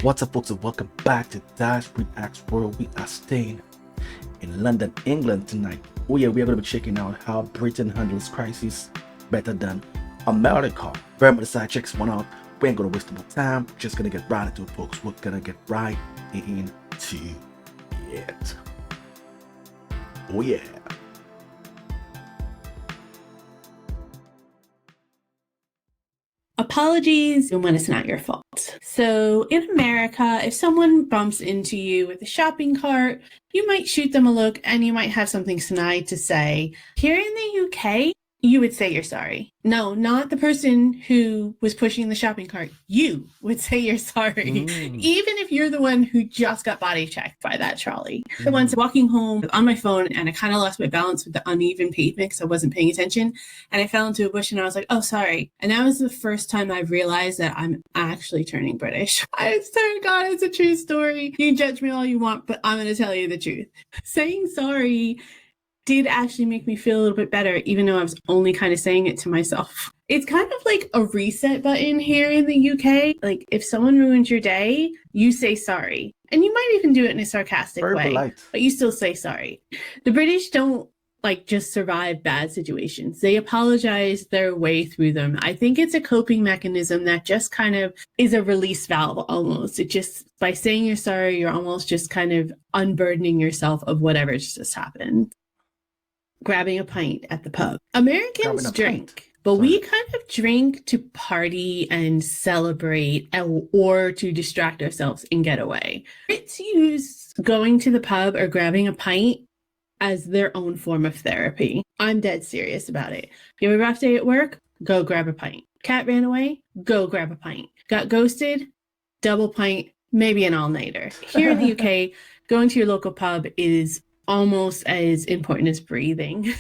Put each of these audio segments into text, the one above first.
What's up, folks, and welcome back to Dyce Reacts, where we are staying in London, England tonight. Oh yeah, we are going to be checking out how Britain handles crisis better than America. Very much side checks one out. We ain't going to waste more time. Just going to get right into it, folks. We're going to get right into it. Oh yeah. Apologies when it's not your fault. So in America, if someone bumps into you with a shopping cart, you might shoot them a look and you might have something snide to say. Here in the UK, you would say you're sorry. No, not the person who was pushing the shopping cart. You would say you're sorry. Even if you're the one who just got body checked by that trolley. The ones walking home on my phone and I kind of lost my balance with the uneven pavement because I wasn't paying attention. And I fell into a bush and I was like, oh, sorry. And that was the first time I realized that I'm actually turning British. I swear to God, it's a true story. You can judge me all you want, but I'm going to tell you the truth. Saying sorry did actually make me feel a little bit better, even though I was only kind of saying it to myself. It's kind of like a reset button here in the UK. Like if someone ruins your day, you say sorry. And you might even do it in a sarcastic way, polite. But you still say sorry. The British don't just survive bad situations. They apologize their way through them. I think it's a coping mechanism that just kind of is a release valve almost. It just, by saying you're sorry, you're almost just kind of unburdening yourself of whatever just happened. Grabbing a pint at the pub. Americans drink, but we kind of drink to party and celebrate or to distract ourselves and get away. Brits use going to the pub or grabbing a pint as their own form of therapy. I'm dead serious about it. You have a rough day at work? Go grab a pint. Cat ran away? Go grab a pint. Got ghosted? Double pint, maybe an all-nighter. Here in the UK, going to your local pub is almost as important as breathing.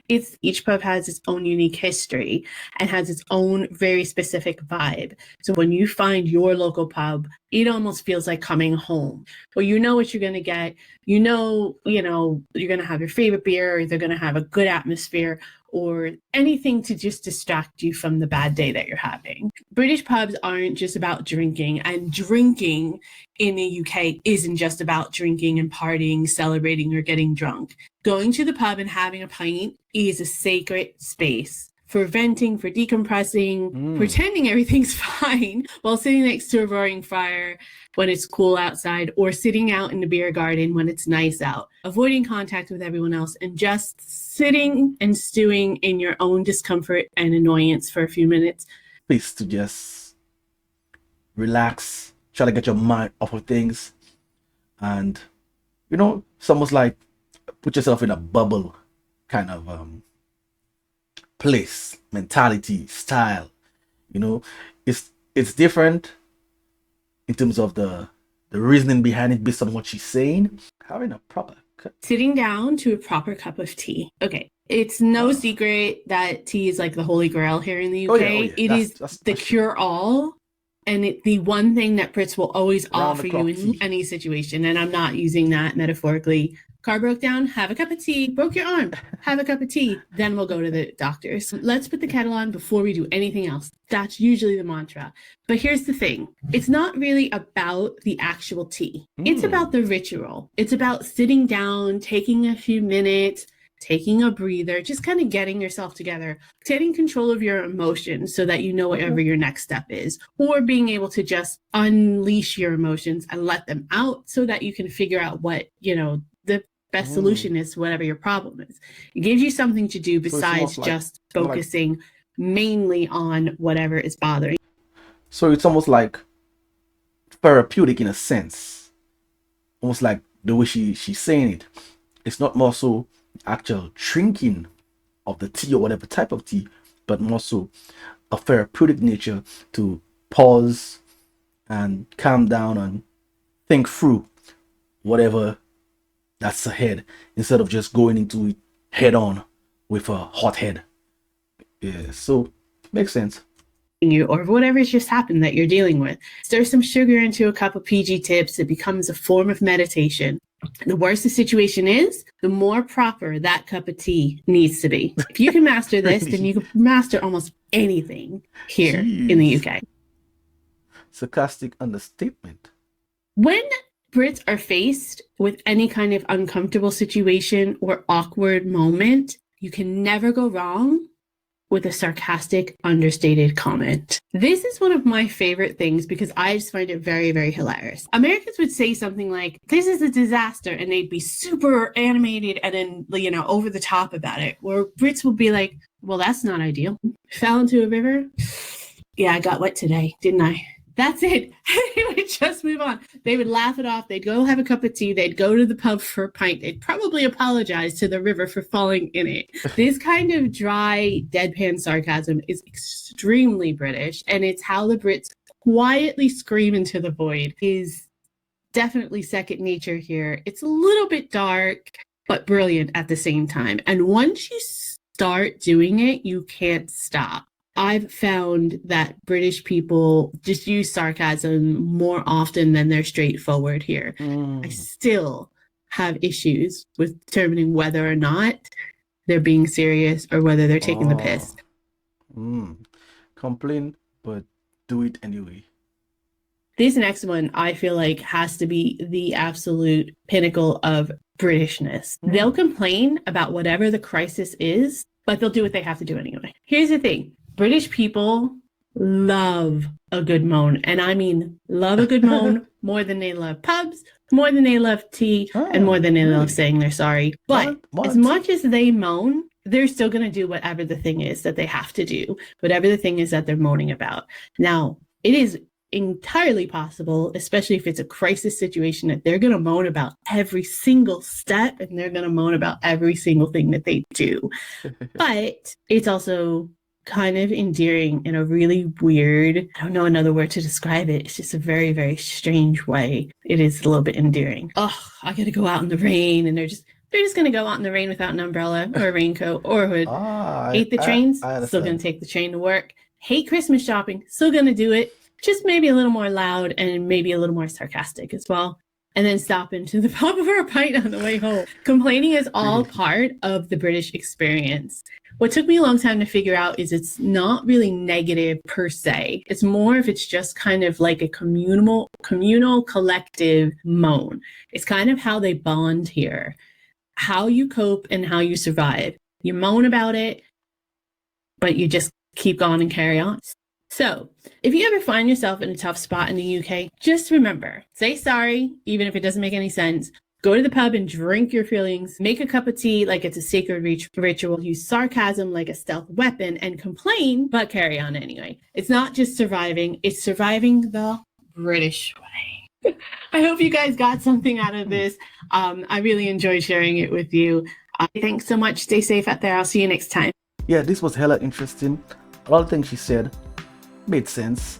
Each pub has its own unique history and has its own very specific vibe. So when you find your local pub, it almost feels like coming home. Well, you know what you're going to get. You know, you're going to have your favorite beer, or they're going to have a good atmosphere, or anything to just distract you from the bad day that you're having. British pubs aren't just about drinking, and drinking in the UK isn't just about drinking and partying, celebrating, or getting drunk. Going to the pub and having a pint is a sacred space for venting, for decompressing, pretending everything's fine while sitting next to a roaring fire when it's cool outside, or sitting out in the beer garden when it's nice out, avoiding contact with everyone else and just sitting and stewing in your own discomfort and annoyance for a few minutes. Please to just relax, try to get your mind off of things, and it's almost like put yourself in a bubble kind of place, mentality, style. It's different in terms of the reasoning behind it based on what she's saying. Having a proper sitting down to a proper cup of tea. Okay, it's no secret that tea is like the holy grail here in the UK. It is the cure-all, and it's the one thing that Brits will always offer you in any situation. And I'm not using that metaphorically. Car broke down, have a cup of tea. Broke your arm, have a cup of tea. Then we'll go to the doctors. Let's put the kettle on before we do anything else. That's usually the mantra. But here's the thing. It's not really about the actual tea. It's about the ritual. It's about sitting down, taking a few minutes, taking a breather, just kind of getting yourself together, taking control of your emotions so that you know whatever your next step is, or being able to just unleash your emotions and let them out so that you can figure out what, the best solution is to whatever your problem is. It gives you something to do besides just focusing mainly on whatever is bothering. So it's almost like therapeutic in a sense, almost like the way she's saying it. It's not more so actual drinking of the tea or whatever type of tea, but more so a therapeutic nature to pause and calm down and think through whatever that's ahead, instead of just going into it head on with a hot head. Yeah, so makes sense. Or whatever's just happened that you're dealing with. Stir some sugar into a cup of PG Tips. It becomes a form of meditation. The worse the situation is, the more proper that cup of tea needs to be. If you can master this, then you can master almost anything here in the UK. sarcastic understatement. When Brits are faced with any kind of uncomfortable situation or awkward moment, you can never go wrong with a sarcastic, understated comment. This is one of my favorite things because I just find it very, very hilarious. Americans would say something like, "This is a disaster," and they'd be super animated and then, over the top about it. Where Brits will be like, "Well, that's not ideal. Fell into a river? Yeah, I got wet today, didn't I?" That's it. They would just move on. They would laugh it off. They'd go have a cup of tea. They'd go to the pub for a pint. They'd probably apologize to the river for falling in it. This kind of dry, deadpan sarcasm is extremely British, and it's how the Brits quietly scream into the void. Is definitely second nature here. It's a little bit dark, but brilliant at the same time. And once you start doing it, you can't stop. I've found that British people just use sarcasm more often than they're straightforward here. I still have issues with determining whether or not they're being serious or whether they're taking the piss. Complain, but do it anyway. This next one, I feel like, has to be the absolute pinnacle of Britishness. They'll complain about whatever the crisis is, but they'll do what they have to do anyway. Here's the thing. British people love a good moan. And I mean, love a good moan more than they love pubs, more than they love tea, and more than they love saying they're sorry. But as much as they moan, they're still going to do whatever the thing is that they have to do, whatever the thing is that they're moaning about. Now, it is entirely possible, especially if it's a crisis situation, that they're going to moan about every single step and they're going to moan about every single thing that they do. But it's also kind of endearing in a really weird, I don't know another word to describe it. It's just a very, very strange way. It is a little bit endearing. Oh, I gotta go out in the rain, and they're just gonna go out in the rain without an umbrella or a raincoat or a hood. Hate the trains, still gonna take the train to work. Hate Christmas shopping, still gonna do it. Just maybe a little more loud and maybe a little more sarcastic as well. And then stop into the pub for a pint on the way home. Complaining is all part of the British experience. What took me a long time to figure out is it's not really negative per se. It's more if it's just kind of like a communal collective moan. It's kind of how they bond here, how you cope and how you survive. You moan about it, but you just keep going and carry on. So if you ever find yourself in a tough spot in the UK, just remember, say sorry, even if it doesn't make any sense. Go to the pub and drink your feelings. Make a cup of tea like it's a sacred ritual. Use sarcasm like a stealth weapon and complain, but carry on anyway. It's not just surviving, it's surviving the British way. I hope you guys got something out of this. I really enjoyed sharing it with you. Thanks so much. Stay safe out there. I'll see you next time. Yeah, this was hella interesting. A lot of things she said made sense.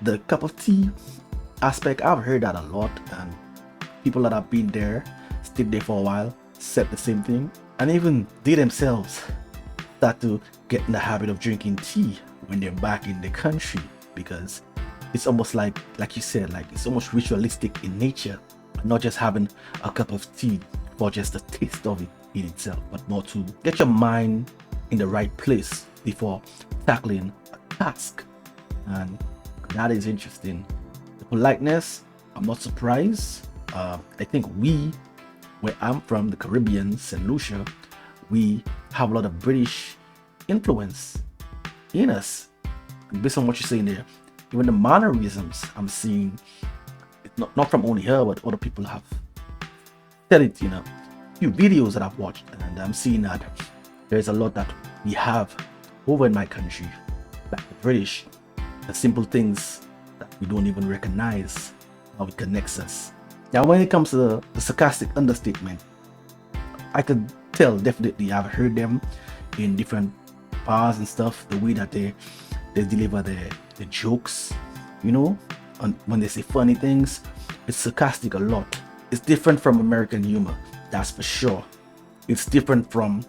The cup of tea aspect, I've heard that a lot, and people that have been there, stayed there for a while, said the same thing, and even they themselves start to get in the habit of drinking tea when they're back in the country, because it's almost like you said, like it's almost ritualistic in nature, not just having a cup of tea for just the taste of it in itself, but more to get your mind in the right place before tackling a task. And that is interesting. The politeness, I'm not surprised. I think where I'm from, the Caribbean, St. Lucia, we have a lot of British influence in us. Based on what you're saying there, even the mannerisms I'm seeing, it's not from only her, but other people have said it, a few videos that I've watched, and I'm seeing that there's a lot that we have over in my country, like the British, the simple things that we don't even recognize, how it connects us. Now, when it comes to the sarcastic understatement, I could tell definitely I've heard them in different bars and stuff, the way that they deliver the jokes, and when they say funny things, it's sarcastic a lot. It's different from American humor, that's for sure. It's different from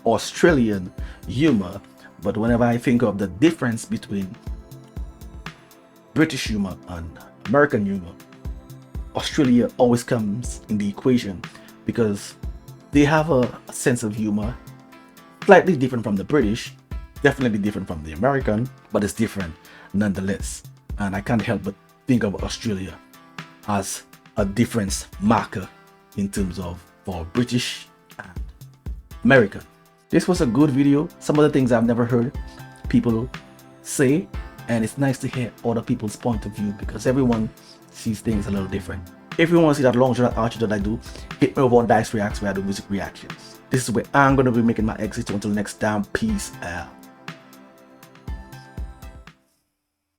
Australian humor, but whenever I think of the difference between British humor and American humor, Australia always comes in the equation, because they have a sense of humor slightly different from the British, definitely different from the American, but it's different nonetheless. And I can't help but think of Australia as a difference marker in terms of for British and American. This was a good video. Some of the things I've never heard people say, and it's nice to hear other people's point of view because everyone sees things a little different. If you want to see that long journal archer that I do, hit me over on Dyce Reacts where I do music reactions. This is where I'm going to be making my exit. Until next time, peace out.